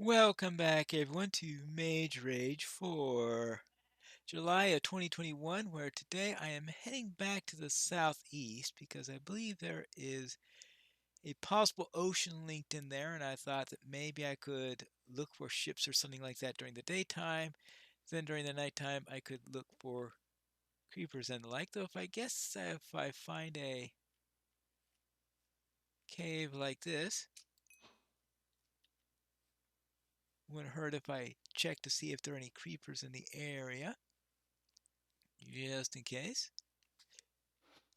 Welcome back, everyone, to Mage Rage for July of 2021, where today I am heading back to the southeast because I believe there is a possible ocean linked in there, and I thought that maybe I could look for ships or something like that during the daytime. Then during the nighttime, I could look for creepers and the like. Though, if I find a cave like this, wouldn't hurt if I check to see if there are any creepers in the area, just in case.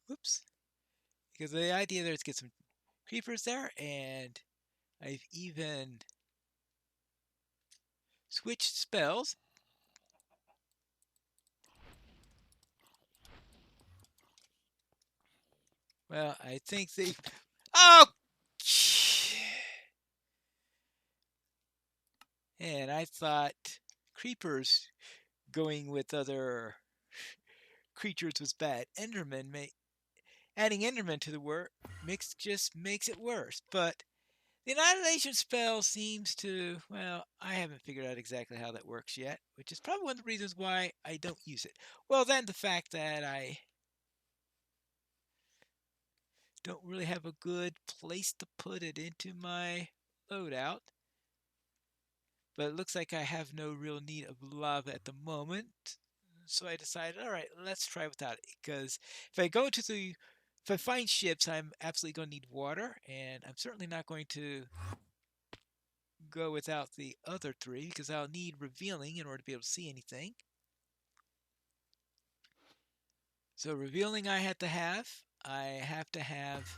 Whoops. Because the idea there is to get some creepers there, and I've even switched spells. Well, I think they... Oh! And I thought creepers going with other creatures was bad. Adding Enderman to the work just makes it worse. But the Annihilation spell seems to, well, I haven't figured out exactly how that works yet, which is probably one of the reasons why I don't use it. Well, then the fact that I don't really have a good place to put it into my loadout. But it looks like I have no real need of lava at the moment. So I decided, all right, let's try without it. Because if I find ships, I'm absolutely going to need water, and I'm certainly not going to go without the other three because I'll need revealing in order to be able to see anything. So revealing I have to have. I have to have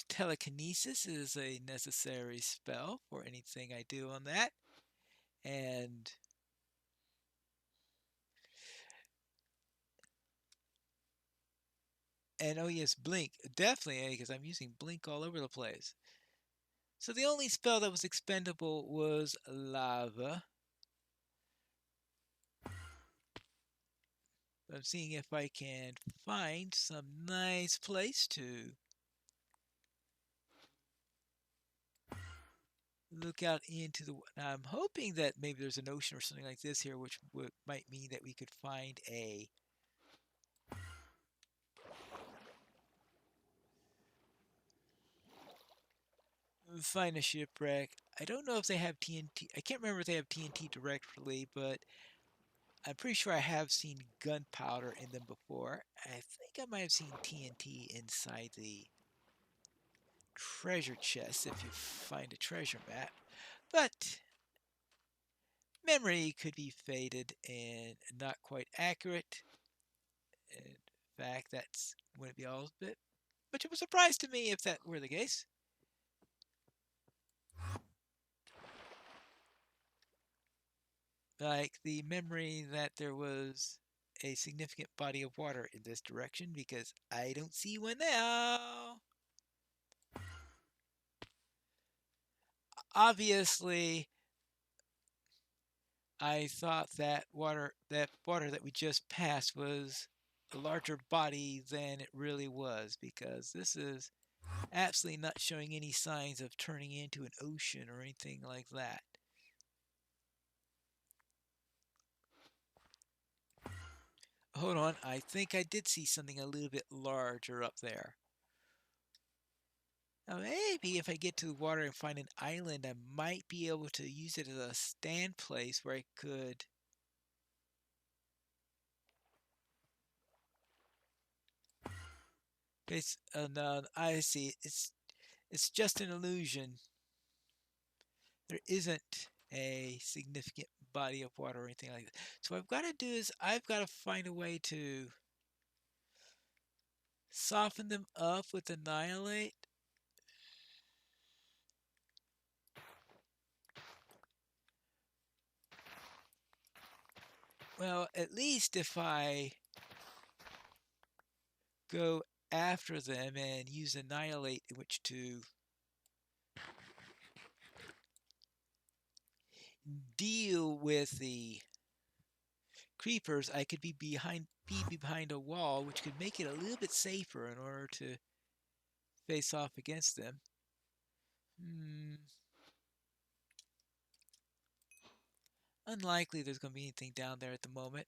Telekinesis is a necessary spell for anything I do on that. And oh yes, Blink. Definitely, because I'm using Blink all over the place. So the only spell that was expendable was Lava. I'm seeing if I can find some nice place to look out into the... Now I'm hoping that maybe there's an ocean or something like this here, which might mean that we could find a shipwreck. I don't know if they have TNT. I can't remember if they have TNT directly, but I'm pretty sure I have seen gunpowder in them before. I think I might have seen TNT inside the treasure chest if you find a treasure map. But memory could be faded and not quite accurate. In fact, that's wouldn't be all of it. But it was a surprise to me if that were the case. Like the memory that there was a significant body of water in this direction because I don't see one now. Obviously, I thought that water that we just passed was a larger body than it really was because this is absolutely not showing any signs of turning into an ocean or anything like that. Hold on, I think I did see something a little bit larger up there. Now maybe if I get to the water and find an island, I might be able to use it as a stand place where I could... no, I see. It's just an illusion. There isn't a significant body of water or anything like that. So what I've got to do is I've got to find a way to soften them up with Annihilate. Well, at least if I go after them and use Annihilate in which to deal with the creepers, I could be behind a wall, which could make it a little bit safer in order to face off against them. Hmm. Unlikely there's going to be anything down there at the moment.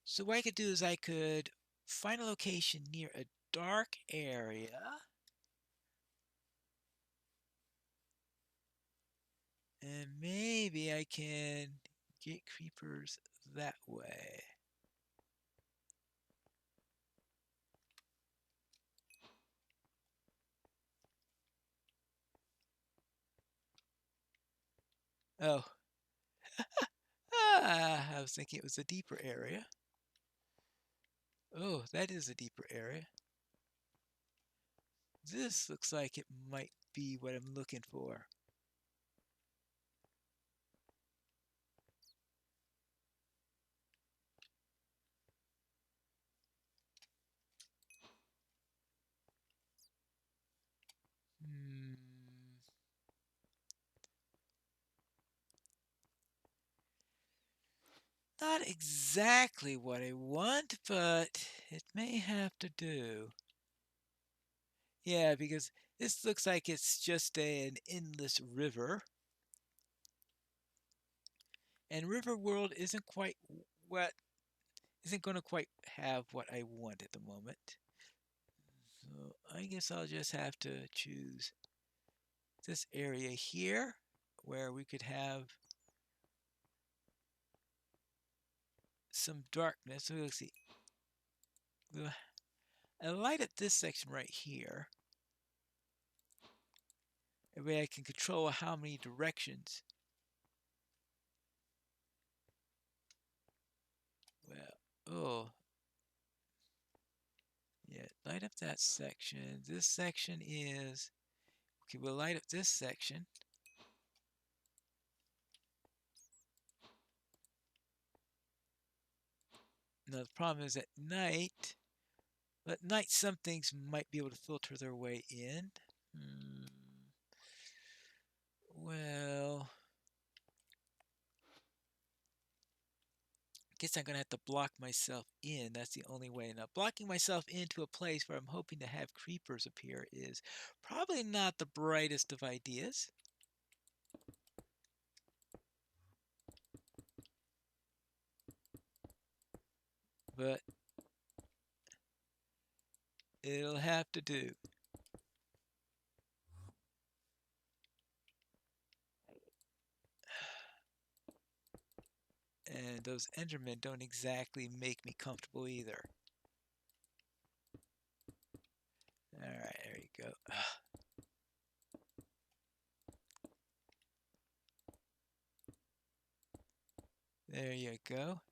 So what I could do is I could find a location near a dark area. And maybe I can get creepers that way. Oh, I was thinking it was a deeper area. Oh, that is a deeper area. This looks like it might be what I'm looking for. Hmm. Not exactly what I want, but it may have to do. Yeah, because this looks like it's just an endless river. And River World what isn't going to quite have what I want at the moment. So I guess I'll just have to choose this area here where we could have some darkness. So let's see. I light up this section right here. That way I can control how many directions. Well, oh, yeah, light up that section. This section is, okay, we'll light up this section. Now, the problem is at night some things might be able to filter their way in. Well, I guess I'm going to have to block myself in. That's the only way. Now, blocking myself into a place where I'm hoping to have creepers appear is probably not the brightest of ideas. But it'll have to do. And those Endermen don't exactly make me comfortable either. Alright, there you go. There you go.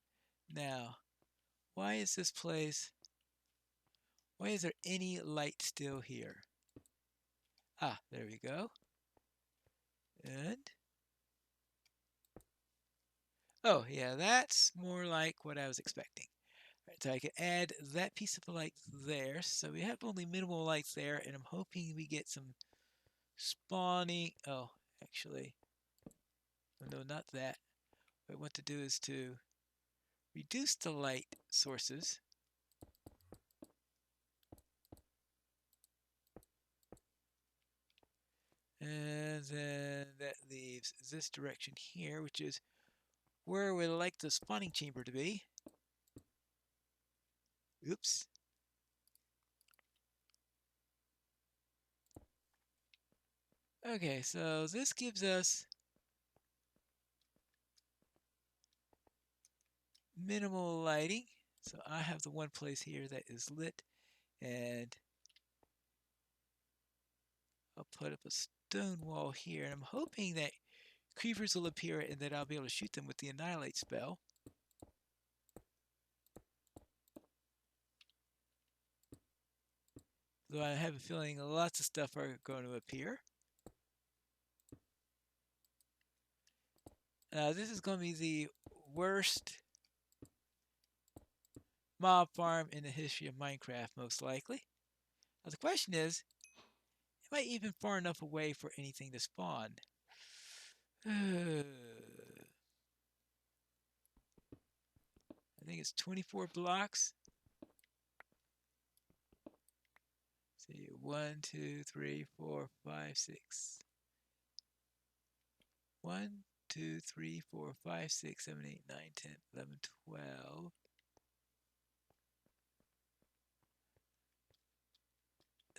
Now, why is there any light still here? Ah, there we go. And, oh yeah, that's more like what I was expecting. Right, so I can add that piece of light there. So we have only minimal lights there, and I'm hoping we get some spawning. Oh, actually, no, not that. What I want to do is to reduce the light sources. And then that leaves this direction here, which is where we'd like the spawning chamber to be. Oops. Okay, so this gives us minimal lighting. So I have the one place here that is lit, and I'll put up a stone wall here, and I'm hoping that creepers will appear and that I'll be able to shoot them with the Annihilate spell. Though I have a feeling lots of stuff are going to appear. This is going to be the worst mob farm in the history of Minecraft, most likely. Now the question is, am I even far enough away for anything to spawn? I think it's 24 blocks. See, 1, 2, 3, 4, 5, 6. 1, 2, 3, 4, 5, 6, 7, 8, 9, 10, 11, 12.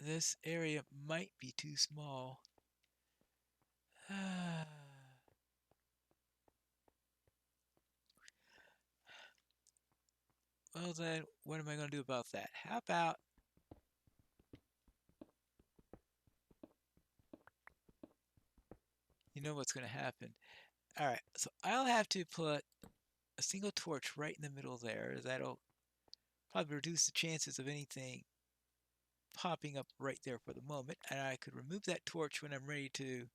This area might be too small. Well then, what am I going to do about that? How about you know what's going to happen? All right, so I'll have to put a single torch right in the middle there. That'll probably reduce the chances of anything popping up right there for the moment. And I could remove that torch when I'm ready to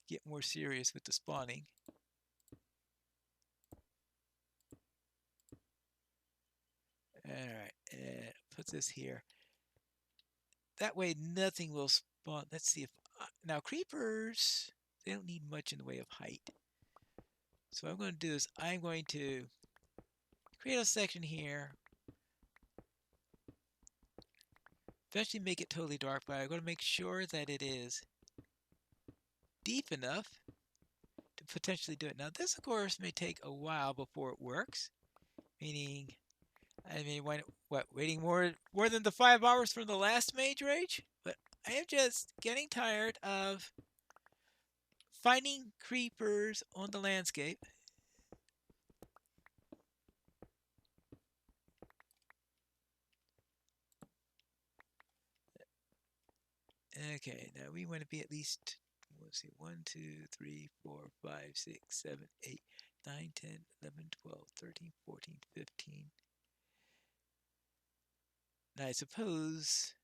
get more serious with the spawning. All right, and put this here. That way nothing will spawn. Let's see if now creepers, they don't need much in the way of height. So what I'm going to do is I'm going to create a section here. Eventually make it totally dark, but I'm going to make sure that it is deep enough to potentially do it. Now this of course may take a while before it works, meaning I mean waiting more than the 5 hours from the last Mage Rage? But I am just getting tired of finding creepers on the landscape. Okay, now we want to be at least, let's see, 1, 2, 3, 4, 5, 6, 7, 8, 9, 10, 11, 12, 13, 14, 15. Now I suppose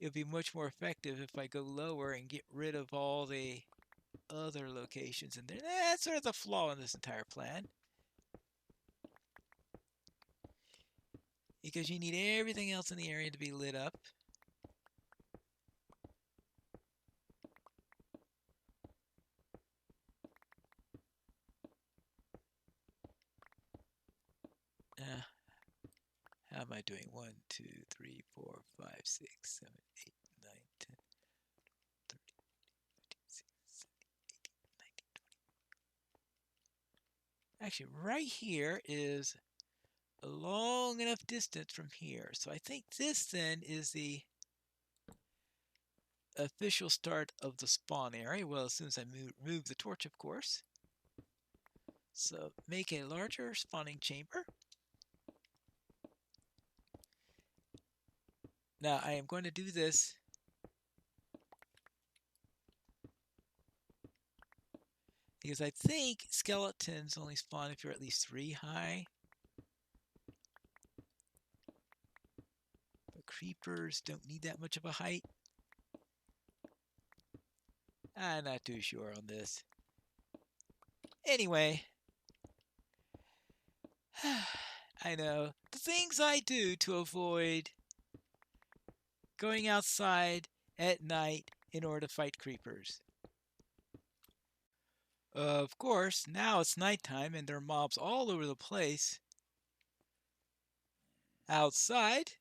it would be much more effective if I go lower and get rid of all the other locations in there. That's sort of the flaw in this entire plan. Because you need everything else in the area to be lit up. How am I doing? 1, 2, 3, 4, 5, 6, 7, 8, 9, 10, 13, 15, 16, 17, 18, 19, 20. Actually, right here is a long enough distance from here. So I think this then is the official start of the spawn area. Well, as soon as I move the torch, of course. So make a larger spawning chamber. Now I am going to do this because I think skeletons only spawn if you're at least 3 high. But creepers don't need that much of a height. I'm not too sure on this. Anyway, I know the things I do to avoid going outside at night in order to fight creepers. Of course, now it's nighttime and there are mobs all over the place. Outside.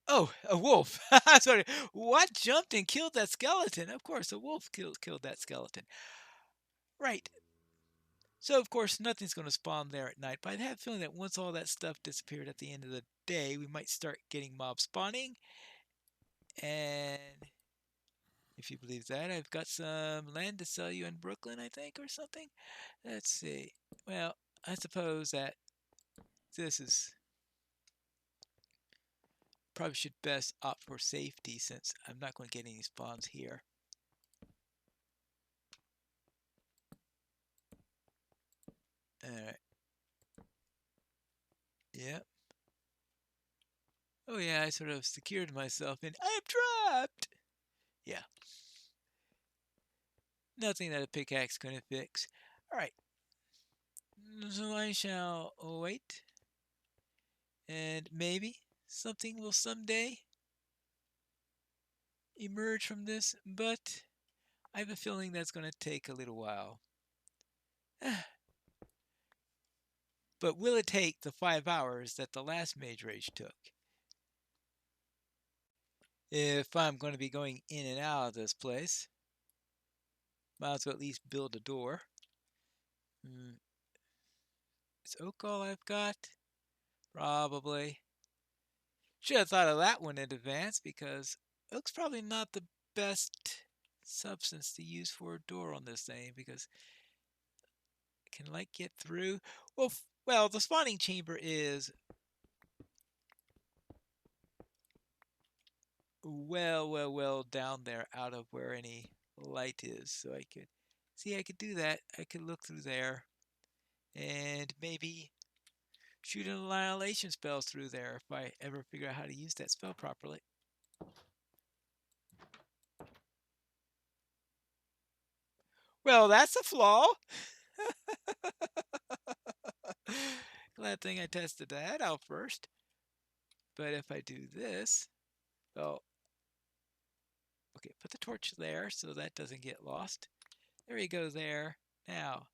Oh, a wolf. Sorry. What jumped and killed that skeleton? Of course, a wolf killed that skeleton. Right. So, of course, nothing's going to spawn there at night. But I have a feeling that once all that stuff disappeared at the end of the day, we might start getting mob spawning. And if you believe that, I've got some land to sell you in Brooklyn, I think, or something. Let's see. Well, I suppose that this is probably should best opt for safety since I'm not going to get any spawns here. Alright. Yep. Oh yeah, I sort of secured myself and I'm trapped! Yeah. Nothing that a pickaxe couldn't fix. Alright. So I shall wait. And maybe something will someday emerge from this, but I have a feeling that's going to take a little while. But will it take the 5 hours that the last Mage Rage took? If I'm going to be going in and out of this place, might as well at least build a door. Is oak all I've got? Probably. Should have thought of that one in advance because oak's probably not the best substance to use for a door on this thing because it can like get through. Well, the spawning chamber is well down there out of where any light is. So I could do that. I could look through there and maybe shoot an annihilation spell through there if I ever figure out how to use that spell properly. Well, that's a flaw. Glad thing I tested that out first. But if I do this, oh, okay, put the torch there so that doesn't get lost. There you go there. Now,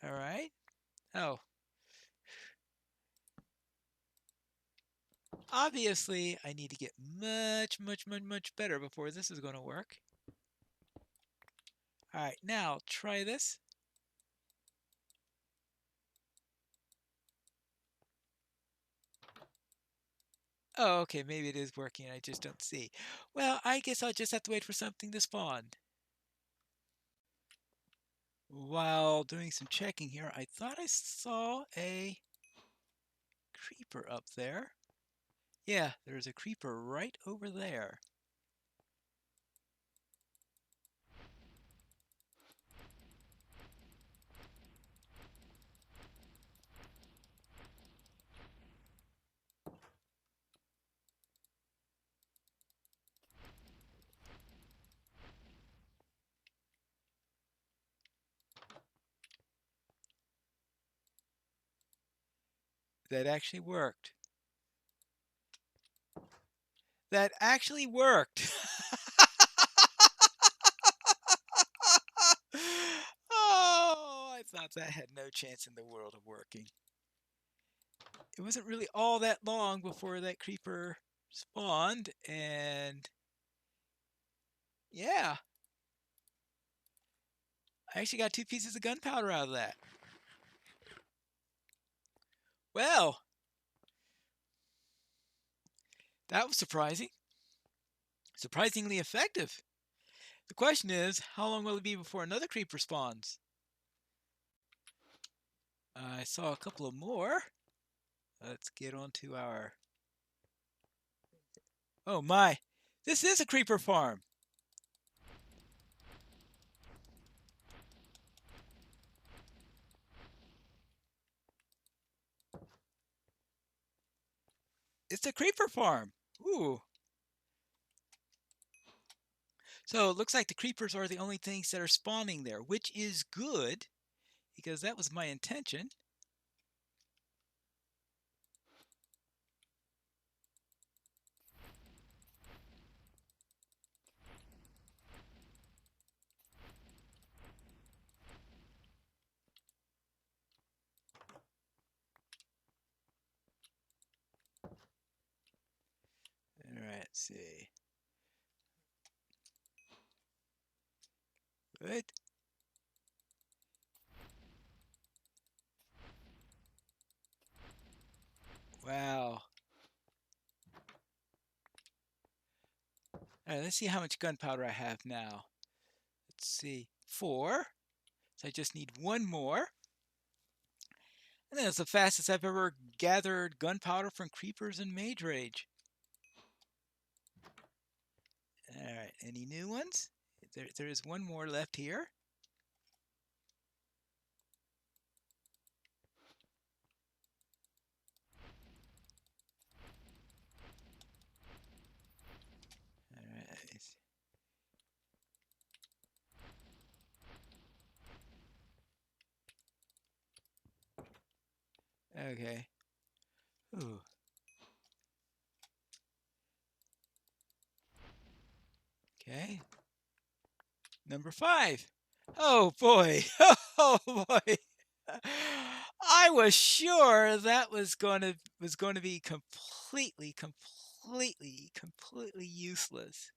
all right. Oh, obviously I need to get much better before this is going to work. All right, now try this. Oh, okay, maybe it is working. I just don't see. Well, I guess I'll just have to wait for something to spawn. While doing some checking here, I thought I saw a creeper up there. Yeah, there's a creeper right over there. That actually worked. That actually worked. Oh, I thought that had no chance in the world of working. It wasn't really all that long before that creeper spawned, and yeah, I actually got 2 pieces of gunpowder out of that. Well, that was surprising. Surprisingly effective. The question is, how long will it be before another creeper spawns? I saw a couple of more. Let's get on to our... Oh my, this is a creeper farm. It's a creeper farm. Ooh. So it looks like the creepers are the only things that are spawning there, which is good, because that was my intention. All right, let's see. Good. Wow. All right, let's see how much gunpowder I have now. Let's see. 4. So I just need 1 more. And that's the fastest I've ever gathered gunpowder from creepers in Mage Rage. All right, any new ones? There is 1 more left here. All right. Okay. Ooh. Okay. Number 5. Oh boy. Oh boy. I was sure that was going to be completely useless.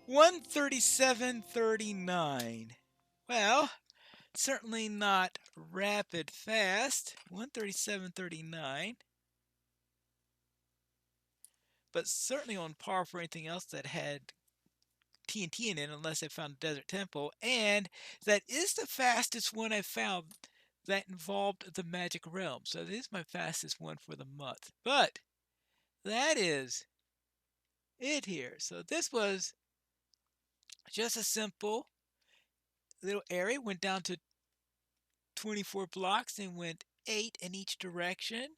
137.39. Well, certainly not rapid fast. 137.39. But certainly on par for anything else that had TNT in it, unless I found Desert Temple. And that is the fastest one I found that involved the Magic Realm. So it is my fastest one for the month. But that is it here. So this was just a simple little area. Went down to 24 blocks and went 8 in each direction.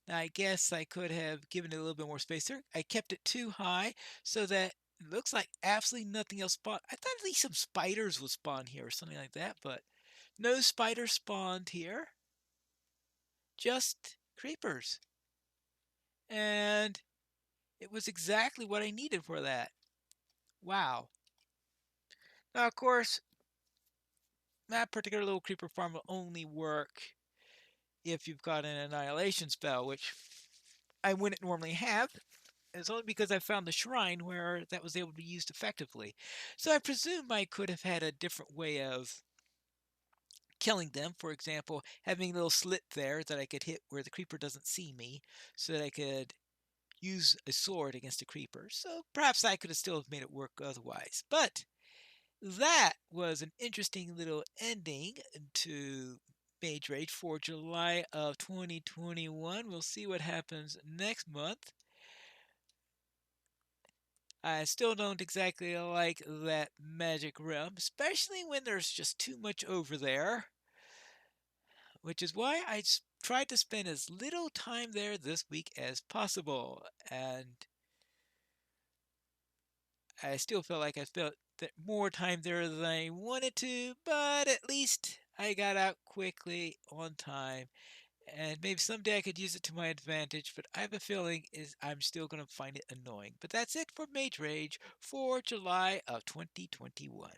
Now, I guess I could have given it a little bit more space there. I kept it too high so that it looks like absolutely nothing else spawned. I thought at least some spiders would spawn here or something like that, but no spiders spawned here. Just creepers. And it was exactly what I needed for that. Wow. Now, of course, that particular little creeper farm will only work if you've got an annihilation spell, which I wouldn't normally have. It's only because I found the shrine where that was able to be used effectively. So I presume I could have had a different way of killing them. For example, having a little slit there that I could hit where the creeper doesn't see me, so that I could use a sword against a creeper. So perhaps I could have still made it work otherwise. But that was an interesting little ending to Mage Rage for July of 2021. We'll see what happens next month. I still don't exactly like that magic realm, especially when there's just too much over there, which is why I tried to spend as little time there this week as possible. And I still feel like I spent more time there than I wanted to, but at least I got out quickly on time. And maybe someday I could use it to my advantage, but I have a feeling is I'm still going to find it annoying. But that's it for Mage Rage for July of 2021.